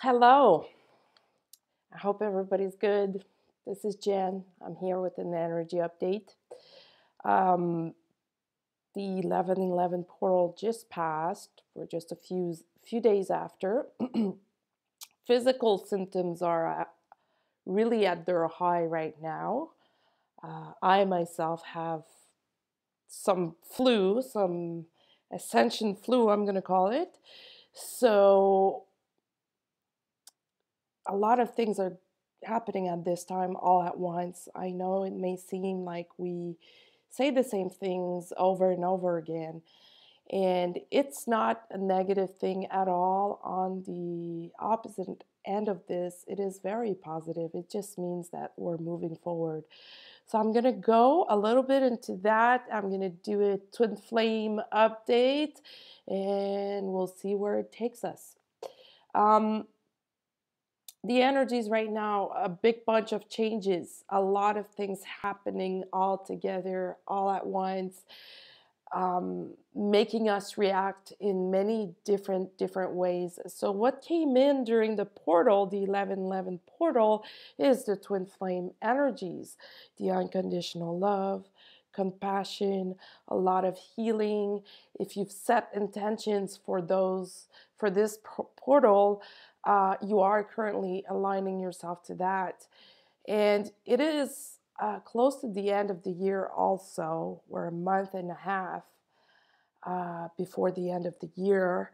Hello. I hope everybody's good. This is Jen. I'm here with an energy update. Um, the 11/11 portal just passed. We're just a few days after. Physical symptoms are really at their high right now. I myself have some flu, some ascension flu, I'm going to call it. So a lot of things are happening at this time all at once. I know it may seem like we say the same things over and over again, and it's not a negative thing at all. On the opposite end of this, it is very positive. It just means that we're moving forward. So I'm going to go a little bit into that. I'm going to do a twin flame update, and we'll see where it takes us. Um, the energies right now, a big bunch of changes, a lot of things happening all together, all at once, making us react in many different ways. So what came in during the portal, the 11/11 portal, is the twin flame energies, the unconditional love, compassion, a lot of healing. If you've set intentions for this portal, you are currently aligning yourself to that. And it is close to the end of the year also. We're a month and a half before the end of the year.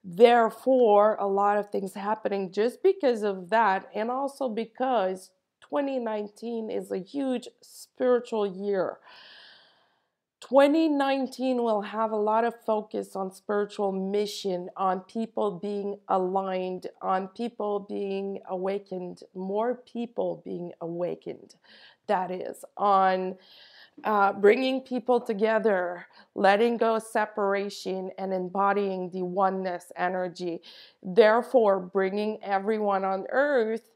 Therefore, a lot of things happening just because of that, and also because 2019 is a huge spiritual year. 2019 will have a lot of focus on spiritual mission, on people being aligned, on people being awakened, more people being awakened. That is, on bringing people together, letting go of separation, and embodying the oneness energy. Therefore, bringing everyone on earth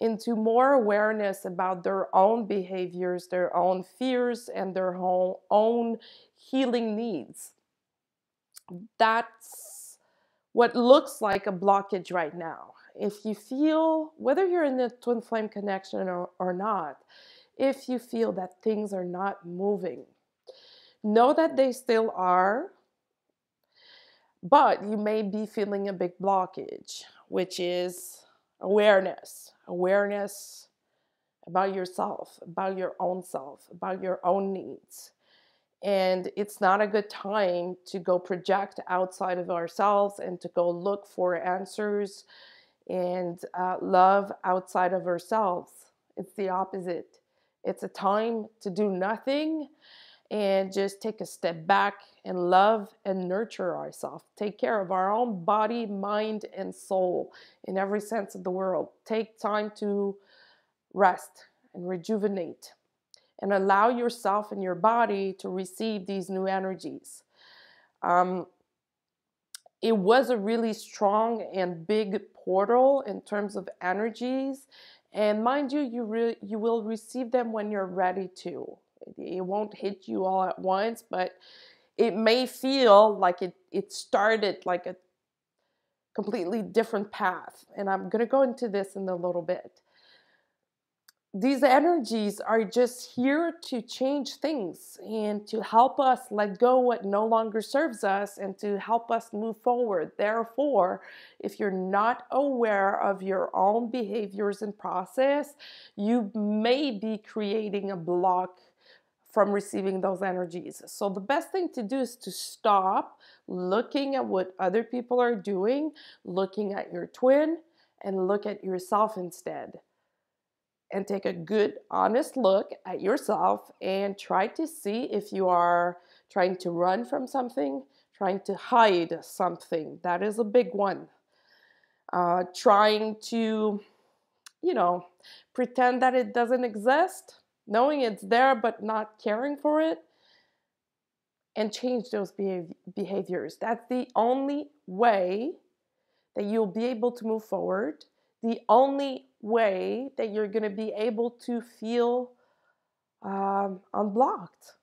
into more awareness about their own behaviors, their own fears, and their own healing needs. That's what looks like a blockage right now. If you feel, whether you're in the twin flame connection or not, if you feel that things are not moving, know that they still are, but you may be feeling a big blockage, which is awareness. Awareness about yourself, about your own self, about your own needs. And it's not a good time to go project outside of ourselves and to go look for answers and love outside of ourselves. It's the opposite. It's a time to do nothing and just take a step back and love and nurture ourselves. Take care of our own body, mind, and soul in every sense of the word. Take time to rest and rejuvenate and allow yourself and your body to receive these new energies. Um, it was a really strong and big portal in terms of energies, and mind you, you will receive them when you're ready to. It won't hit you all at once, but it may feel like it started like a completely different path, and I'm going to go into this in a little bit. These energies are just here to change things and to help us let go what no longer serves us and to help us move forward. Therefore, if you're not aware of your own behaviors and process, you may be creating a block from receiving those energies. So the best thing to do is to stop looking at what other people are doing, looking at your twin, and look at yourself instead, and take a good, honest look at yourself and try to see if you are trying to run from something, trying to hide something. That is a big one. Trying to, pretend that it doesn't exist, knowing it's there but not caring for it, and change those behaviors. That's the only way that you'll be able to move forward, the only way that you're going to be able to feel unblocked,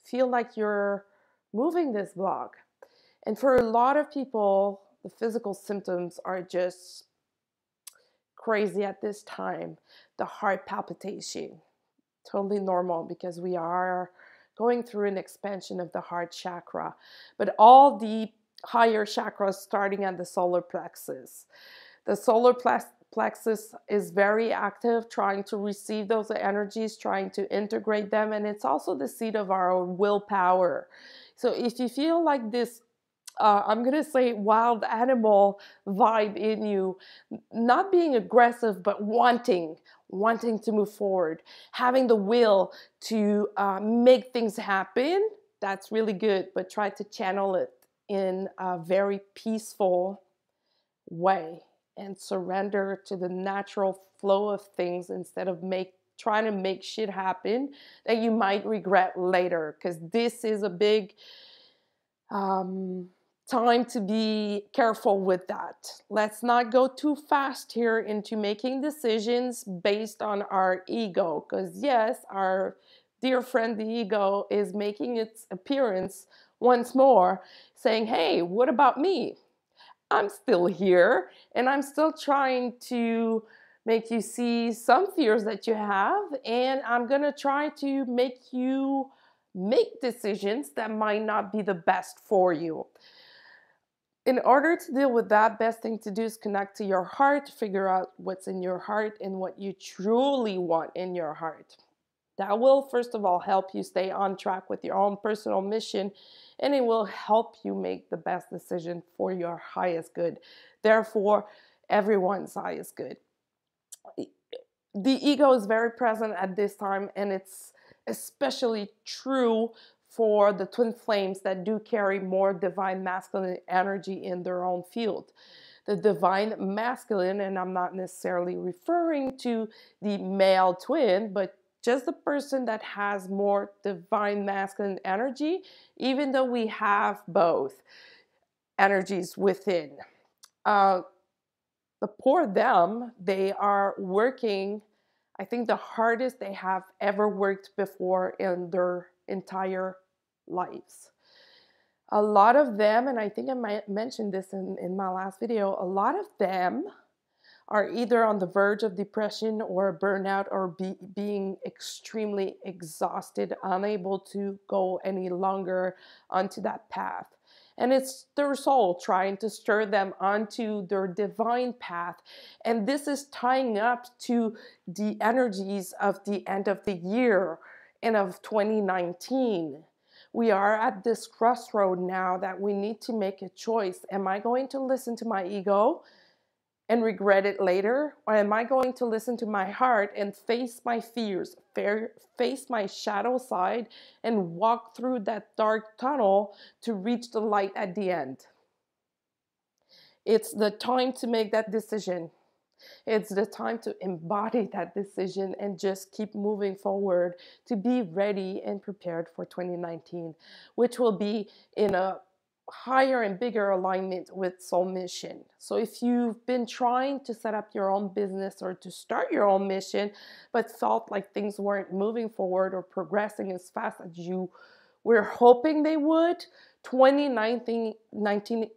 feel like you're moving this block. And for a lot of people, the physical symptoms are just crazy at this time. The heart palpitation, totally normal because we are going through an expansion of the heart chakra. But all the higher chakras starting at the solar plexus. The solar plexus is very active, trying to receive those energies, trying to integrate them, and it's also the seat of our willpower. So if you feel like this, I'm going to say wild animal vibe in you, not being aggressive, but wanting to move forward, having the will to make things happen, that's really good, but try to channel it in a very peaceful way and surrender to the natural flow of things instead of trying to make shit happen that you might regret later, because this is a big time to be careful with that. Let's not go too fast here into making decisions based on our ego, because yes, our dear friend the ego is making its appearance once more, saying, hey, what about me? I'm still here and I'm still trying to make you see some fears that you have, and I'm gonna try to make you make decisions that might not be the best for you. In order to deal with that, best thing to do is connect to your heart, figure out what's in your heart and what you truly want in your heart. That will, first of all, help you stay on track with your own personal mission, and it will help you make the best decision for your highest good. Therefore, everyone's highest good. The ego is very present at this time, and it's especially true for the twin flames that do carry more divine masculine energy in their own field. The divine masculine, and I'm not necessarily referring to the male twin, but just the person that has more divine masculine energy, even though we have both energies within. The poor them, they are working, I think, the hardest they have ever worked before in their entire lives. A lot of them, and I think I mentioned this in my last video, a lot of them are either on the verge of depression or burnout, or being extremely exhausted, unable to go any longer onto that path. And it's their soul trying to stir them onto their divine path. And this is tying up to the energies of the end of the year and of 2019. We are at this crossroad now that we need to make a choice. Am I going to listen to my ego and regret it later? Or am I going to listen to my heart and face my fears, face my shadow side, and walk through that dark tunnel to reach the light at the end? It's the time to make that decision. It's the time to embody that decision and just keep moving forward to be ready and prepared for 2019, which will be in a higher and bigger alignment with soul mission. So if you've been trying to set up your own business or to start your own mission, but felt like things weren't moving forward or progressing as fast as you were hoping they would, 2019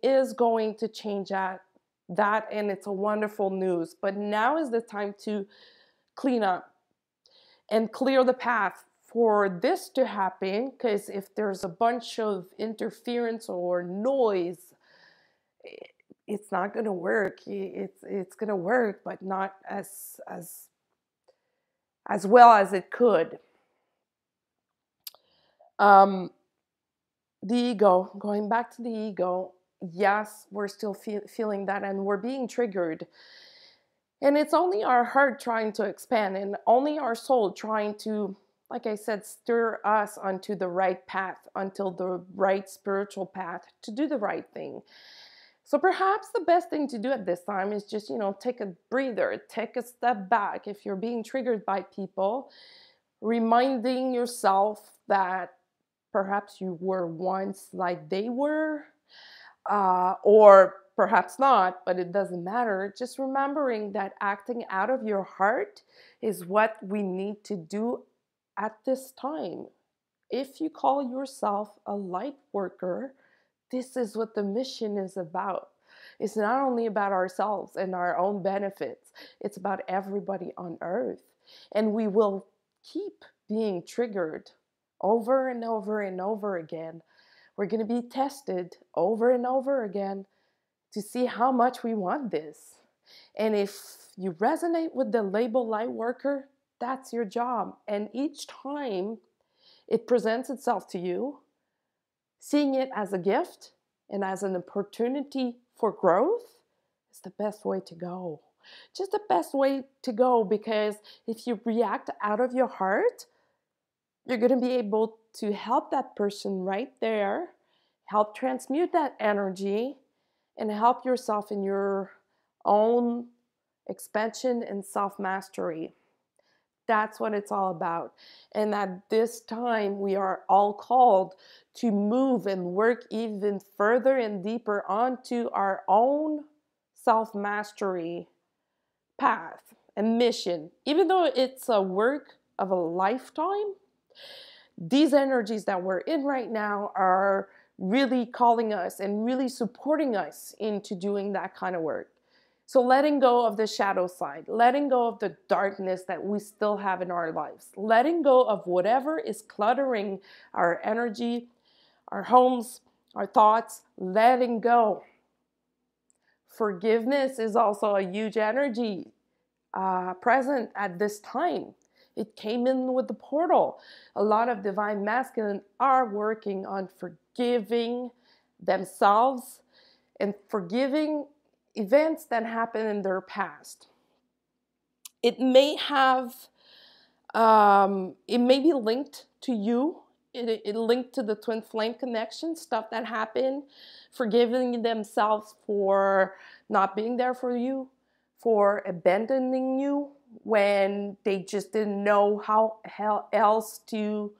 is going to change that, and it's a wonderful news. But now is the time to clean up and clear the path for this to happen, because if there's a bunch of interference or noise, it's not going to work. It's going to work, but not as well as it could. The ego, going back to the ego, yes, we're still feeling that, and we're being triggered. And it's only our heart trying to expand, and only our soul trying to, like I said, stir us onto the right path, until the right spiritual path, to do the right thing. So perhaps the best thing to do at this time is just, take a breather, take a step back. If you're being triggered by people, reminding yourself that perhaps you were once like they were, or perhaps not, but it doesn't matter. Just remembering that acting out of your heart is what we need to do at this time. If you call yourself a light worker, this is what the mission is about. It's not only about ourselves and our own benefits, it's about everybody on earth. And we will keep being triggered over and over and over again. We're going to be tested over and over again to see how much we want this. And if you resonate with the label light worker, that's your job. And each time it presents itself to you, seeing it as a gift and as an opportunity for growth is the best way to go. Just the best way to go, because if you react out of your heart, you're going to be able to help that person right there, help transmute that energy, and help yourself in your own expansion and self-mastery. That's what it's all about. And at this time, we are all called to move and work even further and deeper onto our own self-mastery path and mission. Even though it's a work of a lifetime, these energies that we're in right now are really calling us and really supporting us into doing that kind of work. So letting go of the shadow side, letting go of the darkness that we still have in our lives, letting go of whatever is cluttering our energy, our homes, our thoughts, letting go. Forgiveness is also a huge energy present at this time. It came in with the portal. A lot of divine masculine are working on forgiving themselves and forgiving events that happened in their past. It may be linked to you. It linked to the twin flame connection, stuff that happened, forgiving themselves for not being there for you, for abandoning you when they just didn't know how else to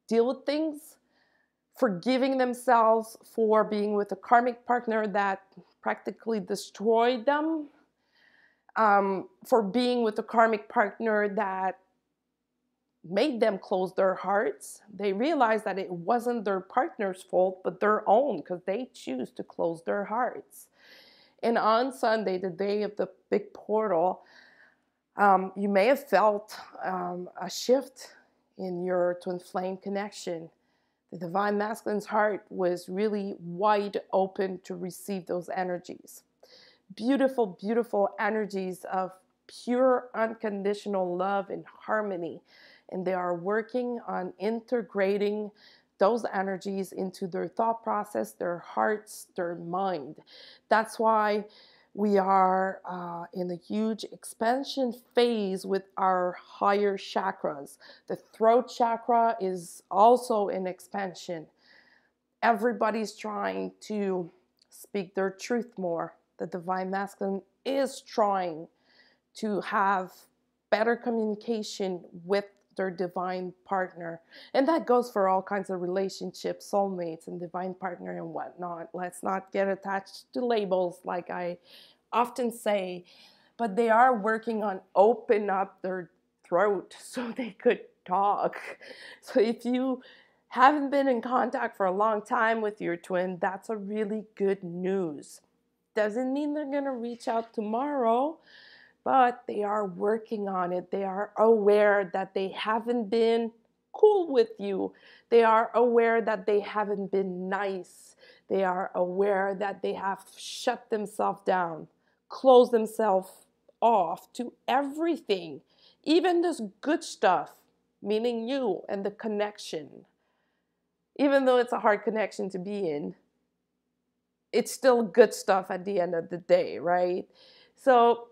deal with things, forgiving themselves for being with a karmic partner that practically destroyed them, for being with a karmic partner that made them close their hearts. They realized that it wasn't their partner's fault, but their own, because they choose to close their hearts. And on Sunday, the day of the big portal, you may have felt a shift in your twin flame connection. The divine masculine's heart was really wide open to receive those energies. Beautiful, beautiful energies of pure, unconditional love and harmony. And they are working on integrating those energies into their thought process, their hearts, their mind. That's why we are in a huge expansion phase with our higher chakras. The throat chakra is also in expansion. Everybody's trying to speak their truth more. The divine masculine is trying to have better communication with their divine partner. And that goes for all kinds of relationships, soulmates and divine partner and whatnot. Let's not get attached to labels like I often say, but they are working on open up their throat so they could talk. So if you haven't been in contact for a long time with your twin, that's a really good news. Doesn't mean they're going to reach out tomorrow, but they are working on it. They are aware that they haven't been cool with you. They are aware that they haven't been nice. They are aware that they have shut themselves down, closed themselves off to everything, even this good stuff, meaning you and the connection. Even though it's a hard connection to be in, it's still good stuff at the end of the day, right? So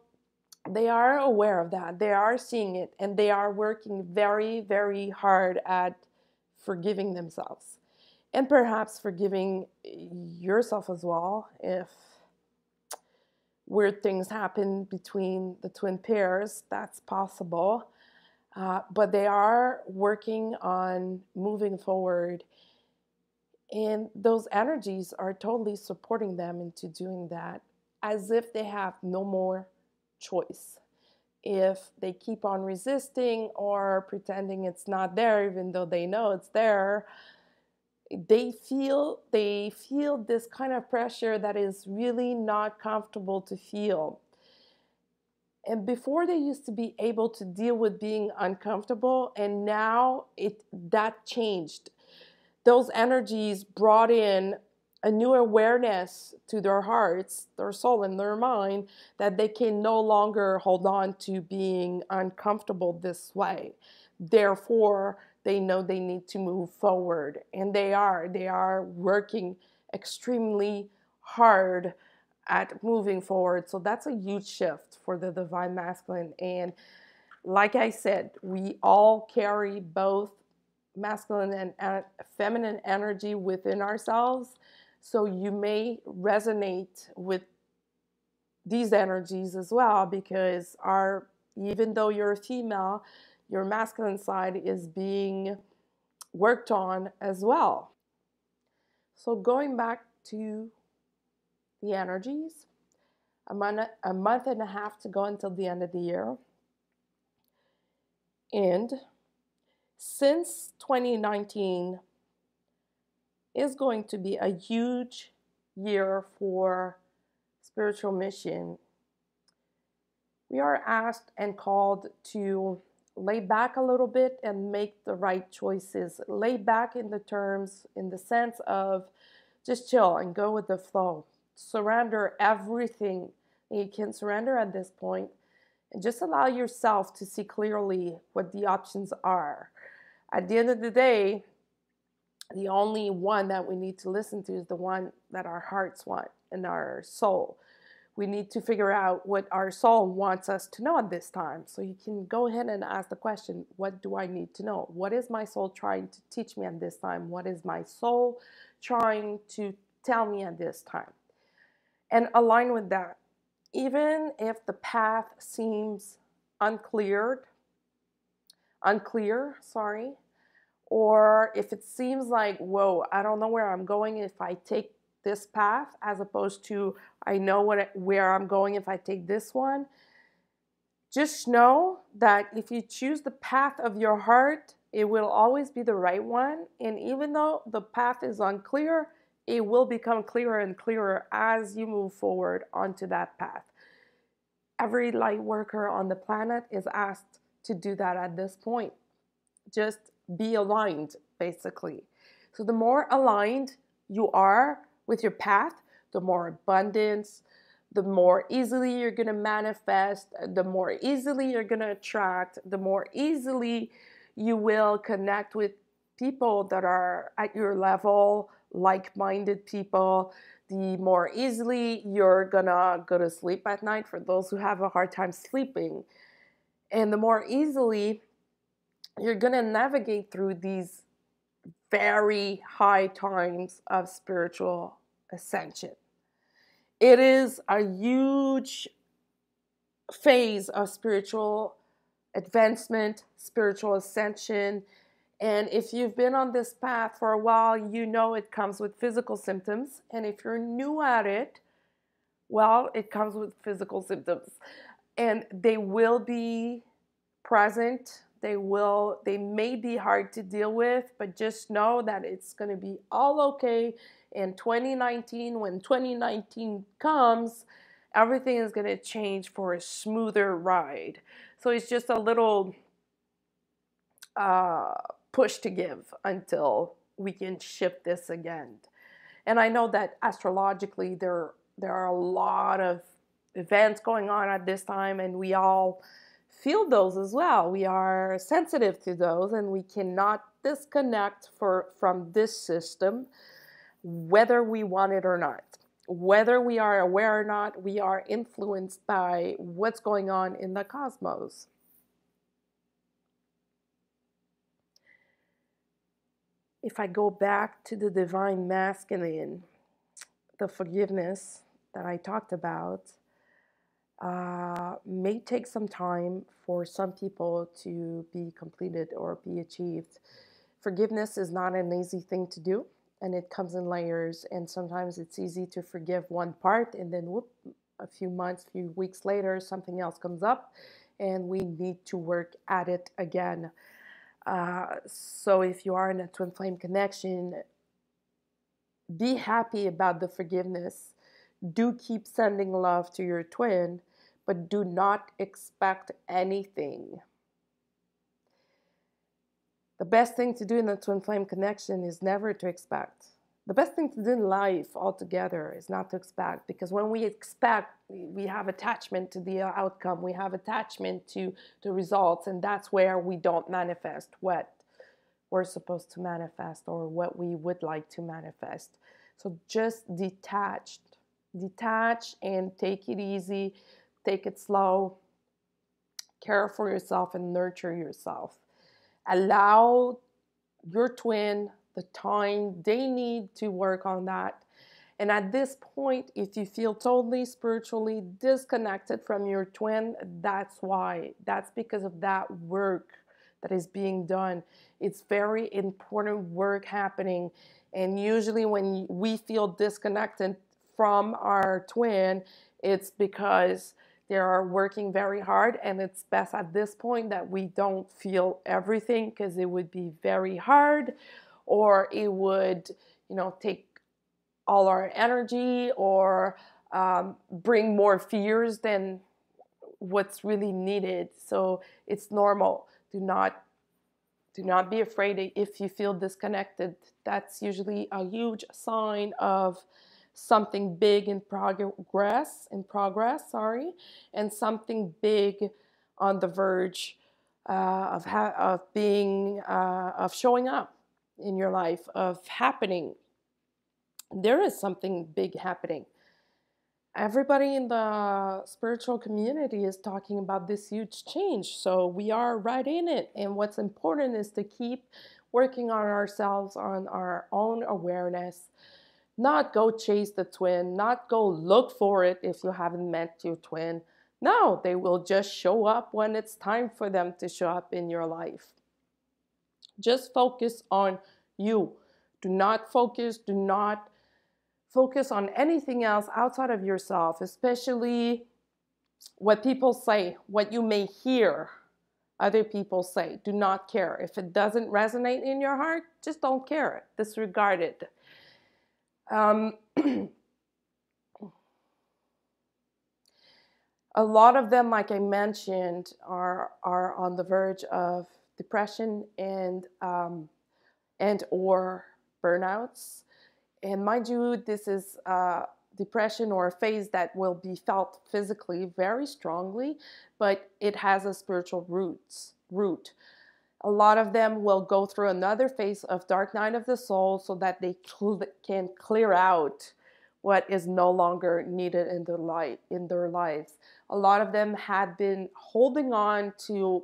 they are aware of that. They are seeing it, and they are working very, very hard at forgiving themselves, and perhaps forgiving yourself as well if weird things happen between the twin pairs. That's possible. But they are working on moving forward, and those energies are totally supporting them into doing that, as if they have no more choice. If they keep on resisting or pretending it's not there, even though they know it's there, they feel this kind of pressure that is really not comfortable to feel. And before, they used to be able to deal with being uncomfortable, and now that changed. Those energies brought in a new awareness to their hearts, their soul, and their mind, that they can no longer hold on to being uncomfortable this way. Therefore, they know they need to move forward, and they are working extremely hard at moving forward. So that's a huge shift for the divine masculine. And like I said, we all carry both masculine and feminine energy within ourselves. So you may resonate with these energies as well, because even though you're a female, your masculine side is being worked on as well. So going back to the energies, a month and a half to go until the end of the year. And since 2019 is going to be a huge year for spiritual mission, we are asked and called to lay back a little bit and make the right choices. Lay back in the sense of just chill and go with the flow. Surrender everything that you can surrender at this point, and just allow yourself to see clearly what the options are. At the end of the day, the only one that we need to listen to is the one that our hearts want and our soul. We need to figure out what our soul wants us to know at this time. So you can go ahead and ask the question, what do I need to know? What is my soul trying to teach me at this time? What is my soul trying to tell me at this time? And align with that. Even if the path seems unclear, or if it seems like, whoa, I don't know where I'm going if I take this path, as opposed to I know where I'm going if I take this one, just know that if you choose the path of your heart, it will always be the right one. And even though the path is unclear, it will become clearer and clearer as you move forward onto that path. Every light worker on the planet is asked to do that at this point. Just be aligned, basically. So the more aligned you are with your path, the more abundance, the more easily you're going to manifest, the more easily you're going to attract, the more easily you will connect with people that are at your level, like-minded people, the more easily you're going to go to sleep at night for those who have a hard time sleeping. And the more easily you're going to navigate through these very high times of spiritual ascension. It is a huge phase of spiritual advancement, spiritual ascension. And if you've been on this path for a while, you know it comes with physical symptoms. And if you're new at it, well, it comes with physical symptoms. And they will be present. They may be hard to deal with, but just know that it's going to be all okay in 2019. When 2019 comes, everything is going to change for a smoother ride. So it's just a little push to give until we can shift this again. And I know that astrologically there are a lot of events going on at this time, and we all feel those as well. We are sensitive to those, and we cannot disconnect from this system, whether we want it or not. Whether we are aware or not, we are influenced by what's going on in the cosmos. If I go back to the divine masculine, the forgiveness that I talked about, may take some time for some people to be completed or be achieved. Forgiveness is not an easy thing to do, and it comes in layers. And sometimes it's easy to forgive one part, and then whoop, a few months, few weeks later, something else comes up, and we need to work at it again. So if you are in a twin flame connection, Be happy about the forgiveness. Do keep sending love to your twin, but do not expect anything. The best thing to do in a twin flame connection is never to expect. The best thing to do in life altogether is not to expect, because when we expect, we have attachment to the outcome, we have attachment to the results, and that's where we don't manifest what we're supposed to manifest or what we would like to manifest. So just detach and take it easy, take it slow, care for yourself and nurture yourself. Allow your twin the time they need to work on that. And at this point, if you feel totally spiritually disconnected from your twin, that's why. That's because of that work that is being done. It's very important work happening. And usually when we feel disconnected from our twin, it's because they are working very hard, and it's best at this point that we don't feel everything, because it would be very hard, or it would, take all our energy, or bring more fears than what's really needed. So it's normal. Do not be afraid if you feel disconnected. That's usually a huge sign of something big in progress, and something big on the verge of being of showing up in your life, of happening. There is something big happening. Everybody in the spiritual community is talking about this huge change, so we are right in it. And what's important is to keep working on ourselves, on our own awareness. Not go chase the twin, not go look for it if you haven't met your twin. No, they will just show up when it's time for them to show up in your life. Just focus on you. Do not focus on anything else outside of yourself, especially what people say, what you may hear other people say. Do not care. If it doesn't resonate in your heart, just don't care. Disregard it. A lot of them, like I mentioned, are on the verge of depression and or burnouts. And mind you, this is depression or a phase that will be felt physically very strongly, but it has a spiritual root. A lot of them will go through another phase of dark night of the soul so that they can clear out what is no longer needed in their lives. A lot of them had been holding on to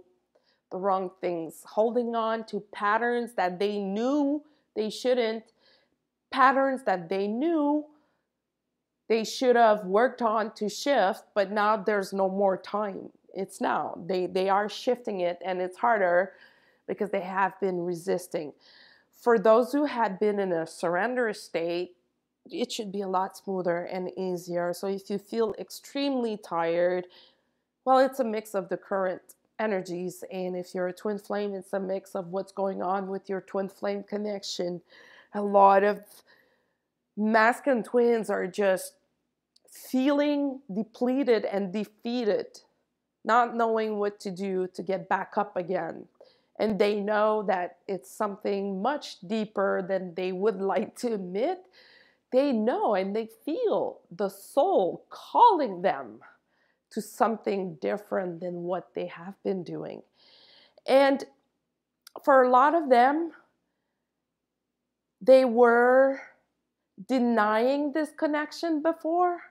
the wrong things, holding on to patterns that they knew they shouldn't, patterns that they knew they should have worked on to shift, but now there's no more time. It's now. They are shifting it, and it's harder because they have been resisting. For those who had been in a surrender state, it should be a lot smoother and easier. So if you feel extremely tired, well, it's a mix of the current energies. And if you're a twin flame, it's a mix of what's going on with your twin flame connection. A lot of masculine twins are just feeling depleted and defeated, not knowing what to do to get back up again. And they know that it's something much deeper than they would like to admit. They know and they feel the soul calling them to something different than what they have been doing. And for a lot of them, they were denying this connection before,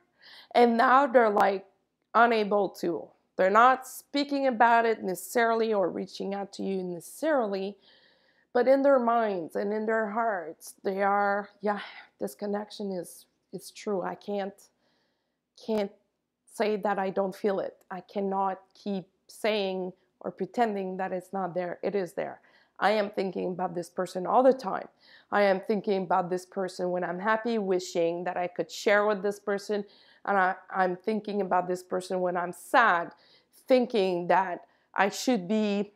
and now they're like unable to. They're not speaking about it necessarily or reaching out to you necessarily, but in their minds and in their hearts, they are, this connection is true. I can't say that I don't feel it. I cannot keep saying or pretending that it's not there. It is there. I am thinking about this person all the time. I am thinking about this person when I'm happy, wishing that I could share with this person. And I'm thinking about this person when I'm sad, thinking that I should be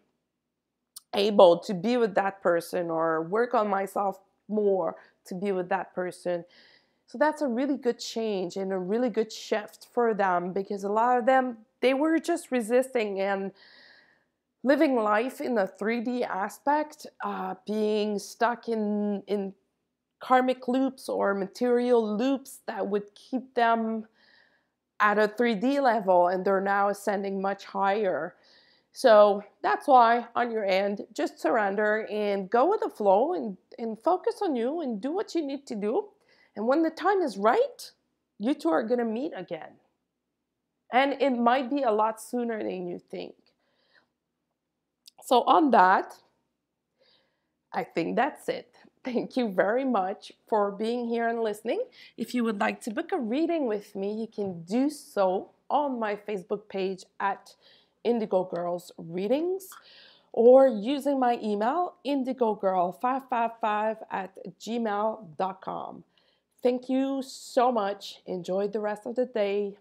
able to be with that person or work on myself more to be with that person. So that's a really good change and a really good shift for them, because a lot of them, they were just resisting and living life in a 3D aspect, being stuck in karmic loops or material loops that would keep them at a 3D level, and they're now ascending much higher. So that's why on your end, just surrender and go with the flow, and focus on you and do what you need to do. And when the time is right, you two are going to meet again. And it might be a lot sooner than you think. So on that, I think that's it. Thank you very much for being here and listening. If you would like to book a reading with me, you can do so on my Facebook page at Indigo Girls Readings, or using my email, indigogirl555@gmail.com. Thank you so much. Enjoy the rest of the day.